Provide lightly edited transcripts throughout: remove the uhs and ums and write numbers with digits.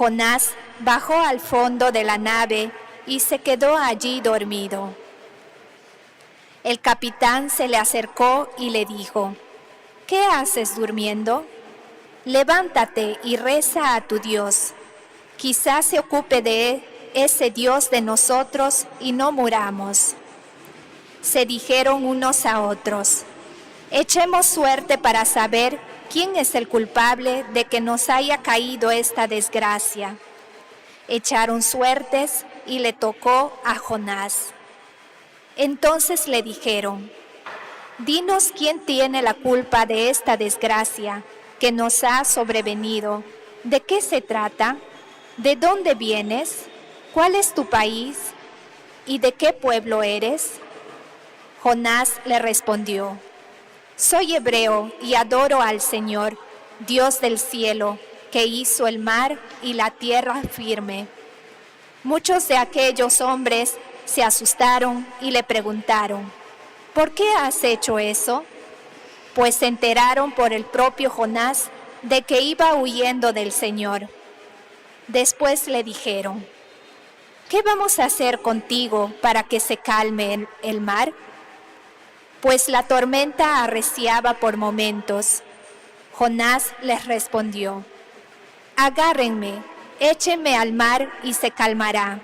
Jonás bajó al fondo de la nave y se quedó allí dormido. El capitán se le acercó y le dijo: ¿Qué haces durmiendo? Levántate y reza a tu Dios. Quizás se ocupe de ese Dios de nosotros y no muramos. Se dijeron unos a otros: echemos suerte para saber quién es el culpable de que nos haya caído esta desgracia. Echaron suertes y le tocó a Jonás. Entonces le dijeron: dinos quién tiene la culpa de esta desgracia que nos ha sobrevenido. ¿De qué se trata? ¿De dónde vienes? ¿Cuál es tu país? ¿Y de qué pueblo eres? Jonás le respondió: soy hebreo y adoro al Señor, Dios del cielo, que hizo el mar y la tierra firme. Muchos de aquellos hombres se asustaron y le preguntaron: ¿por qué has hecho eso? Pues se enteraron por el propio Jonás de que iba huyendo del Señor. Después le dijeron: ¿qué vamos a hacer contigo para que se calme el mar? Pues la tormenta arreciaba por momentos. Jonás les respondió: agárrenme, échenme al mar y se calmará.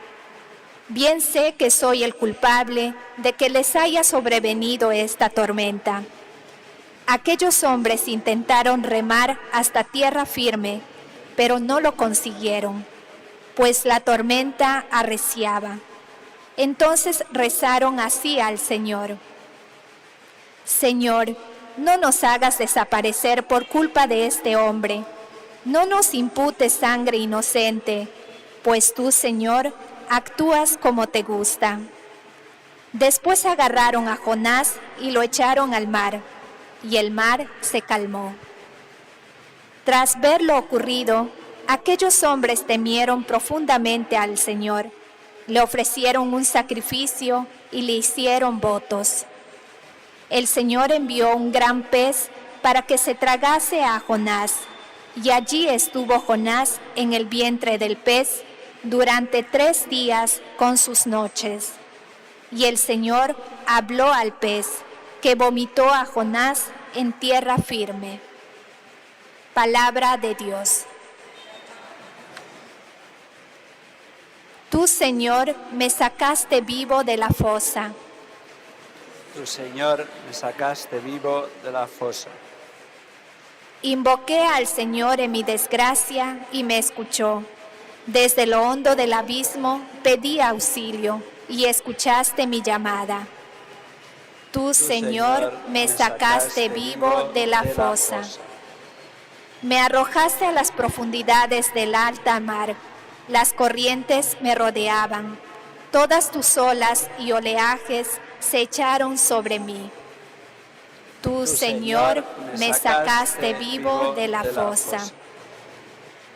Bien sé que soy el culpable de que les haya sobrevenido esta tormenta. Aquellos hombres intentaron remar hasta tierra firme, pero no lo consiguieron, pues la tormenta arreciaba. Entonces rezaron así al Señor: Señor, no nos hagas desaparecer por culpa de este hombre. No nos imputes sangre inocente, pues tú, Señor, actúas como te gusta. Después agarraron a Jonás y lo echaron al mar, y el mar se calmó. Tras ver lo ocurrido, aquellos hombres temieron profundamente al Señor, le ofrecieron un sacrificio y le hicieron votos. El Señor envió un gran pez para que se tragase a Jonás, y allí estuvo Jonás en el vientre del pez durante 3 días con sus noches. Y el Señor habló al pez, que vomitó a Jonás en tierra firme. Palabra de Dios. Tú, Señor, me sacaste vivo de la fosa. Tú, Señor, me sacaste vivo de la fosa. Invoqué al Señor en mi desgracia y me escuchó. Desde lo hondo del abismo pedí auxilio y escuchaste mi llamada. Tú, Señor, me sacaste vivo de la fosa. Me arrojaste a las profundidades del alta mar. Las corrientes me rodeaban. Todas tus olas y oleajes se echaron sobre mí. Tú, Señor, me sacaste vivo de la fosa.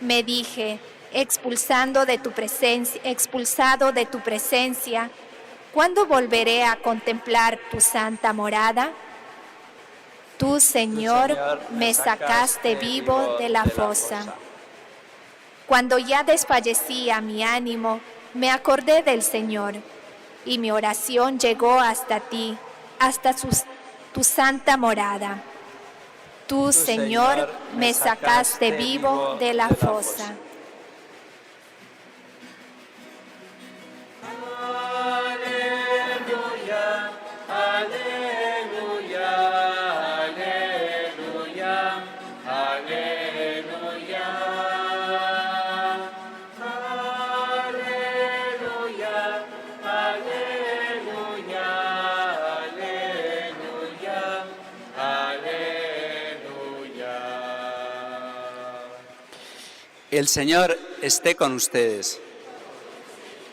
Me dije: expulsado de tu presencia, ¿cuándo volveré a contemplar tu santa morada? Tú, Señor, me sacaste vivo de la fosa. Cuando ya desfallecía mi ánimo, me acordé del Señor, y mi oración llegó hasta ti, hasta tu santa morada. Tú, Señor, me sacaste vivo de la fosa. Aleluya, aleluya, aleluya, aleluya. Aleluya, aleluya, aleluya, aleluya. El Señor esté con ustedes.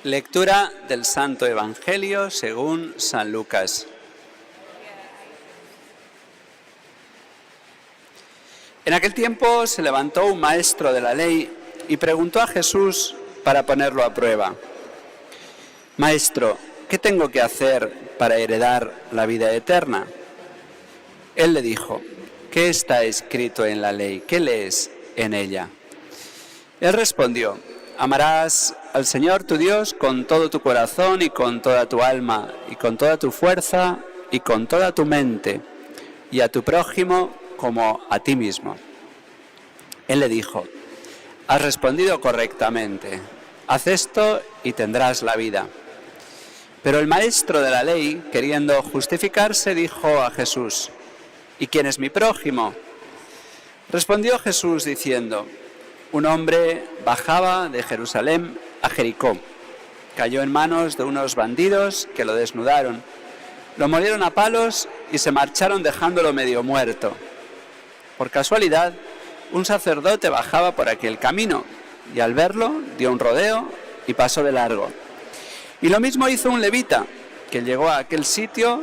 Lectura del Santo Evangelio según San Lucas. En aquel tiempo se levantó un maestro de la ley y preguntó a Jesús para ponerlo a prueba: Maestro, ¿qué tengo que hacer para heredar la vida eterna? Él le dijo: ¿qué está escrito en la ley? ¿Qué lees en ella? Él respondió: amarás al Señor tu Dios con todo tu corazón y con toda tu alma y con toda tu fuerza y con toda tu mente, y a tu prójimo como a ti mismo. Él le dijo: has respondido correctamente, haz esto y tendrás la vida. Pero el maestro de la ley, queriendo justificarse, dijo a Jesús: ¿y quién es mi prójimo? Respondió Jesús diciendo: un hombre bajaba de Jerusalén a Jericó. Cayó en manos de unos bandidos que lo desnudaron, lo molieron a palos y se marcharon dejándolo medio muerto. Por casualidad, un sacerdote bajaba por aquel camino y al verlo dio un rodeo y pasó de largo. Y lo mismo hizo un levita, que llegó a aquel sitio,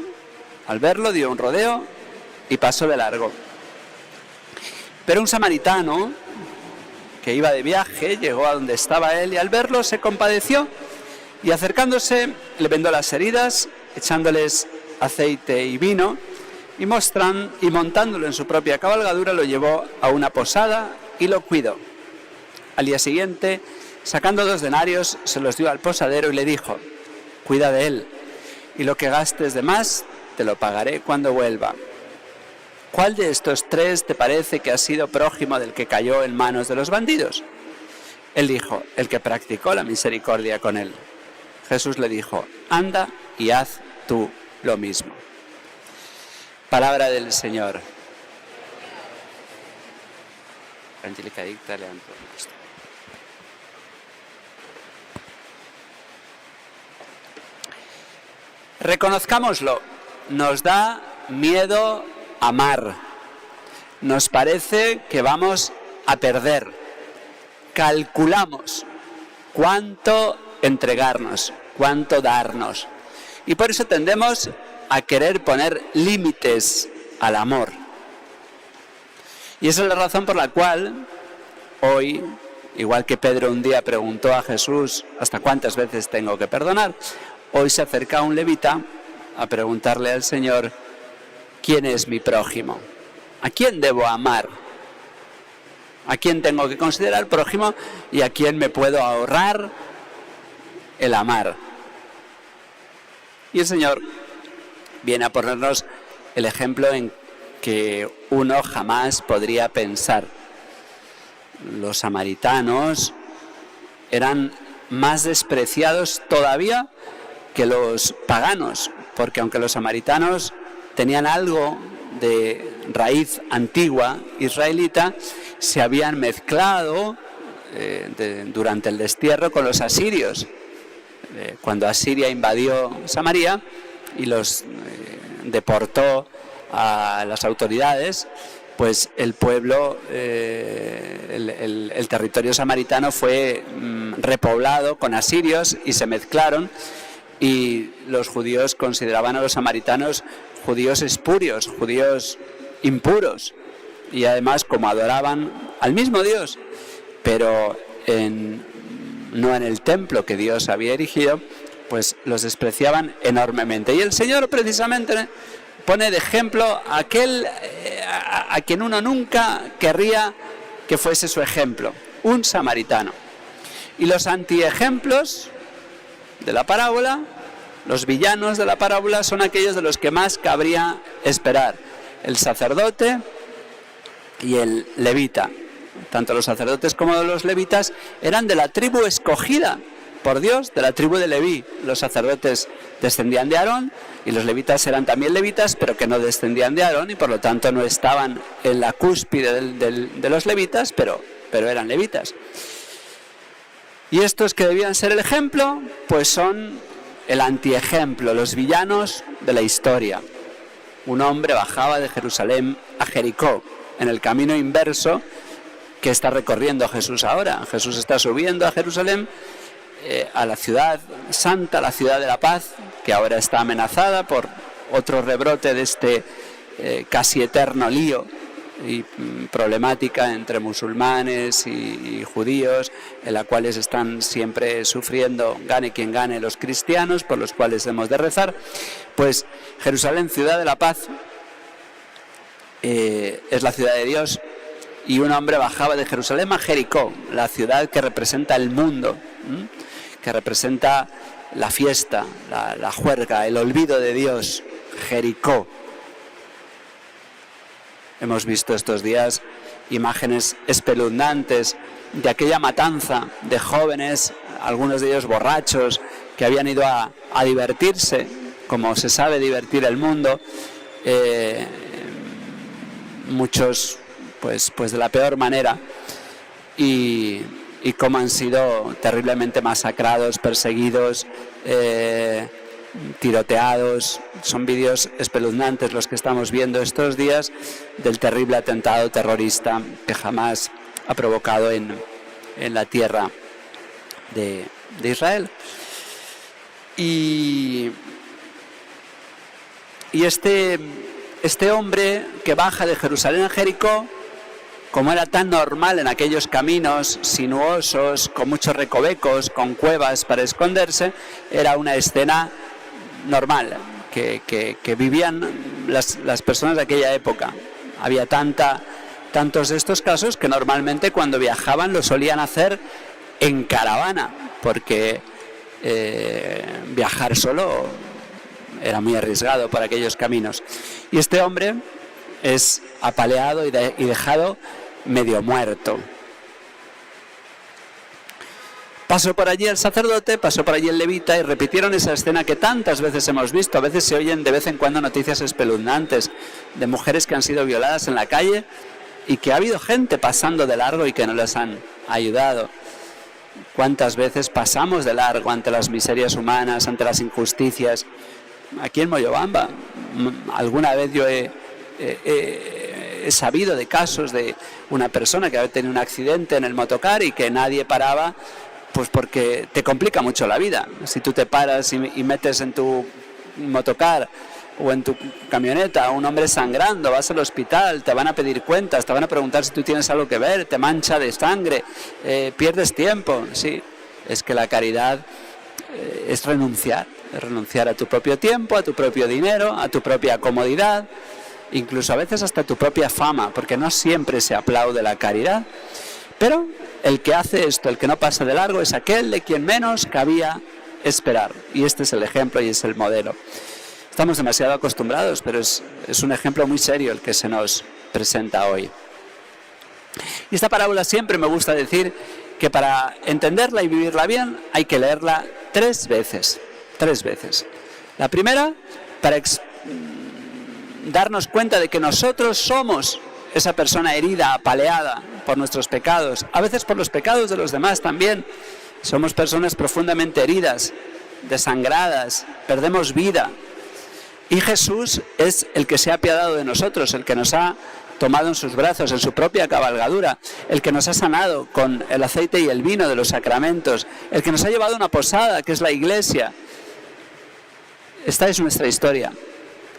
al verlo dio un rodeo y pasó de largo. Pero un samaritano que iba de viaje llegó a donde estaba él y al verlo se compadeció y acercándose le vendó las heridas, echándoles aceite y vino y montándolo en su propia cabalgadura lo llevó a una posada y lo cuidó. Al día siguiente, sacando 2 denarios, se los dio al posadero y le dijo: cuida de él, y lo que gastes de más te lo pagaré cuando vuelva. ¿Cuál de estos 3 te parece que ha sido prójimo del que cayó en manos de los bandidos? Él dijo: el que practicó la misericordia con él. Jesús le dijo: anda y haz tú lo mismo. Palabra del Señor. Angélica, díctale a Reconozcámoslo, nos da miedo amar. Nos parece que vamos a perder. Calculamos cuánto entregarnos, cuánto darnos. Y por eso tendemos a querer poner límites al amor. Y esa es la razón por la cual hoy, igual que Pedro un día preguntó a Jesús: ¿hasta cuántas veces tengo que perdonar?, hoy se acerca un levita a preguntarle al Señor: ¿quién es mi prójimo? ¿A quién debo amar? ¿A quién tengo que considerar prójimo y a quién me puedo ahorrar el amar? Y el Señor viene a ponernos el ejemplo en que uno jamás podría pensar. Los samaritanos eran más despreciados todavía que los paganos, porque aunque los samaritanos tenían algo de raíz antigua israelita, se habían mezclado durante el destierro con los asirios. Cuando Asiria invadió Samaria y los deportó a las autoridades, pues el pueblo, el territorio samaritano fue repoblado con asirios y se mezclaron, y los judíos consideraban a los samaritanos judíos espurios, judíos impuros, y además, como adoraban al mismo Dios, pero no en el templo que Dios había erigido, pues los despreciaban enormemente. Y el Señor precisamente pone de ejemplo a aquel a quien uno nunca querría que fuese su ejemplo, un samaritano. Y los antiejemplos de la parábola, los villanos de la parábola, son aquellos de los que más cabría esperar: el sacerdote y el levita. Tanto los sacerdotes como los levitas eran de la tribu escogida por Dios, de la tribu de Leví. Los sacerdotes descendían de Aarón y los levitas eran también levitas, pero que no descendían de Aarón y por lo tanto no estaban en la cúspide de los levitas, pero eran levitas. Y estos que debían ser el ejemplo, pues son el antiejemplo, los villanos de la historia. Un hombre bajaba de Jerusalén a Jericó, en el camino inverso que está recorriendo Jesús ahora. Jesús está subiendo a Jerusalén, a la ciudad santa, la ciudad de la paz, que ahora está amenazada por otro rebrote de este casi eterno lío y problemática entre musulmanes y judíos, en la cuales están siempre sufriendo, gane quien gane, los cristianos, por los cuales hemos de rezar. Pues Jerusalén, ciudad de la paz, es la ciudad de Dios, y un hombre bajaba de Jerusalén a Jericó, la ciudad que representa el mundo, que representa la fiesta, la juerga, el olvido de Dios, Jericó. Hemos visto estos días imágenes espeluznantes de aquella matanza de jóvenes, algunos de ellos borrachos, que habían ido a divertirse, como se sabe divertir el mundo, muchos pues de la peor manera, y cómo han sido terriblemente masacrados, perseguidos, tiroteados. Son vídeos espeluznantes los que estamos viendo estos días del terrible atentado terrorista que jamás ha provocado en la tierra de Israel. Y este hombre que baja de Jerusalén a Jericó, como era tan normal en aquellos caminos sinuosos, con muchos recovecos, con cuevas para esconderse, era una escena normal que vivían las personas de aquella época. Había tantos de estos casos que normalmente cuando viajaban lo solían hacer en caravana, porque viajar solo era muy arriesgado por aquellos caminos. Y este hombre es apaleado y dejado medio muerto. Pasó por allí el sacerdote, pasó por allí el levita y repitieron esa escena que tantas veces hemos visto. A veces se oyen de vez en cuando noticias espeluznantes de mujeres que han sido violadas en la calle y que ha habido gente pasando de largo y que no les han ayudado. ¿Cuántas veces pasamos de largo ante las miserias humanas, ante las injusticias? Aquí en Moyobamba, alguna vez yo he sabido de casos de una persona que había tenido un accidente en el motocar y que nadie paraba, pues porque te complica mucho la vida. Si tú te paras y metes en tu motocar o en tu camioneta a un hombre sangrando, vas al hospital, te van a pedir cuentas, te van a preguntar si tú tienes algo que ver, te mancha de sangre, pierdes tiempo. Sí, es que la caridad es renunciar a tu propio tiempo, a tu propio dinero, a tu propia comodidad, incluso a veces hasta tu propia fama, porque no siempre se aplaude la caridad. Pero el que hace esto, el que no pasa de largo, es aquel de quien menos cabía esperar. Y este es el ejemplo y es el modelo. Estamos demasiado acostumbrados, pero es un ejemplo muy serio el que se nos presenta hoy. Y esta parábola siempre me gusta decir que para entenderla y vivirla bien hay que leerla 3 veces. 3 veces. La primera, para darnos cuenta de que nosotros somos esa persona herida, apaleada por nuestros pecados, a veces por los pecados de los demás también. Somos personas profundamente heridas, desangradas, perdemos vida. Y Jesús es el que se ha apiadado de nosotros, el que nos ha tomado en sus brazos, en su propia cabalgadura, el que nos ha sanado con el aceite y el vino de los sacramentos, el que nos ha llevado a una posada, que es la Iglesia. Esta es nuestra historia.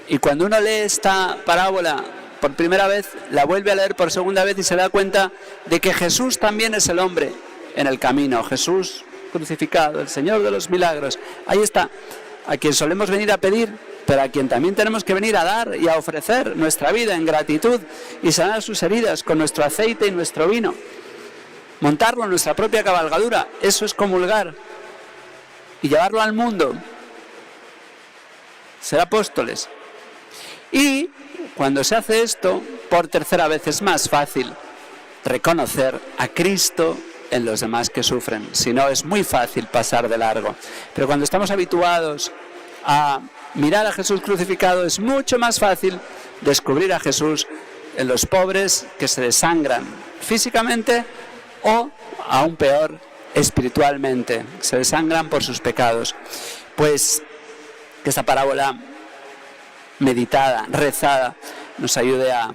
Y cuando uno lee esta parábola por primera vez, la vuelve a leer por segunda vez y se da cuenta de que Jesús también es el hombre en el camino. Jesús crucificado, el Señor de los milagros. Ahí está, a quien solemos venir a pedir, pero a quien también tenemos que venir a dar y a ofrecer nuestra vida en gratitud y sanar sus heridas con nuestro aceite y nuestro vino. Montarlo en nuestra propia cabalgadura, eso es comulgar. Y llevarlo al mundo, ser apóstoles. Y cuando se hace esto, por tercera vez es más fácil reconocer a Cristo en los demás que sufren. Si no, es muy fácil pasar de largo. Pero cuando estamos habituados a mirar a Jesús crucificado, es mucho más fácil descubrir a Jesús en los pobres que se desangran físicamente o, aún peor, espiritualmente, se desangran por sus pecados. Pues que esta parábola meditada, rezada, nos ayude a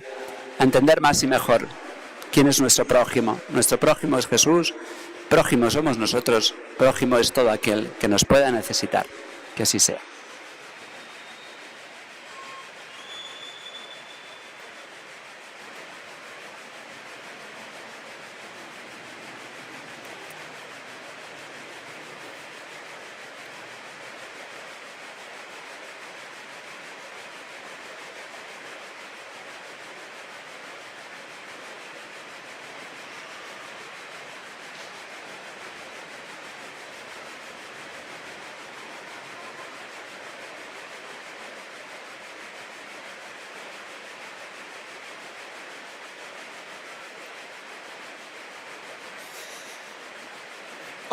entender más y mejor quién es nuestro prójimo. Nuestro prójimo es Jesús, prójimo somos nosotros, prójimo es todo aquel que nos pueda necesitar. Que así sea.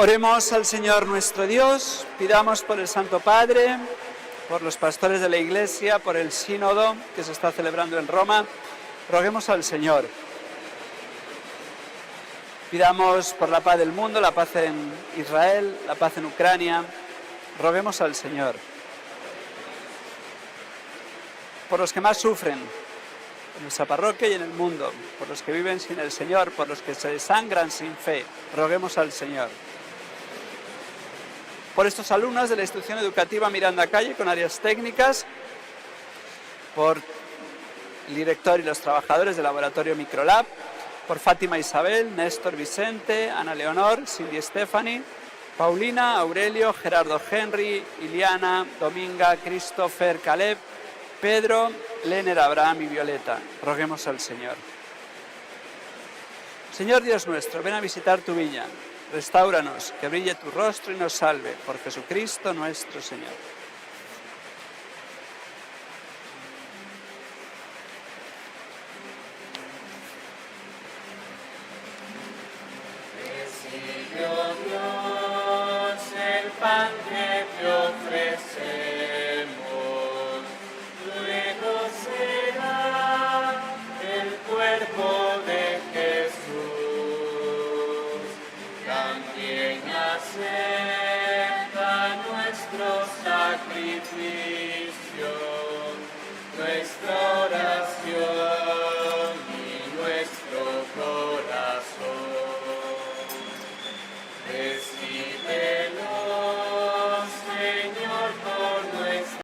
Oremos al Señor nuestro Dios, pidamos por el Santo Padre, por los pastores de la Iglesia, por el sínodo que se está celebrando en Roma. Roguemos al Señor. Pidamos por la paz del mundo, la paz en Israel, la paz en Ucrania. Roguemos al Señor. Por los que más sufren en nuestra parroquia y en el mundo, por los que viven sin el Señor, por los que se desangran sin fe, roguemos al Señor. Por estos alumnos de la institución educativa Miranda Calle con áreas técnicas, por el director y los trabajadores del laboratorio Microlab, por Fátima Isabel, Néstor Vicente, Ana Leonor, Cindy Stephanie, Paulina, Aurelio, Gerardo Henry, Iliana, Dominga, Christopher, Caleb, Pedro, Lener, Abraham y Violeta. Roguemos al Señor. Señor Dios nuestro, ven a visitar tu viña. Restáuranos, que brille tu rostro y nos salve. Por Jesucristo nuestro Señor. Recibe, oh Dios, el pan que te ofrecemos, luego será el cuerpo de Jesús. También acepta nuestro sacrificio, nuestra oración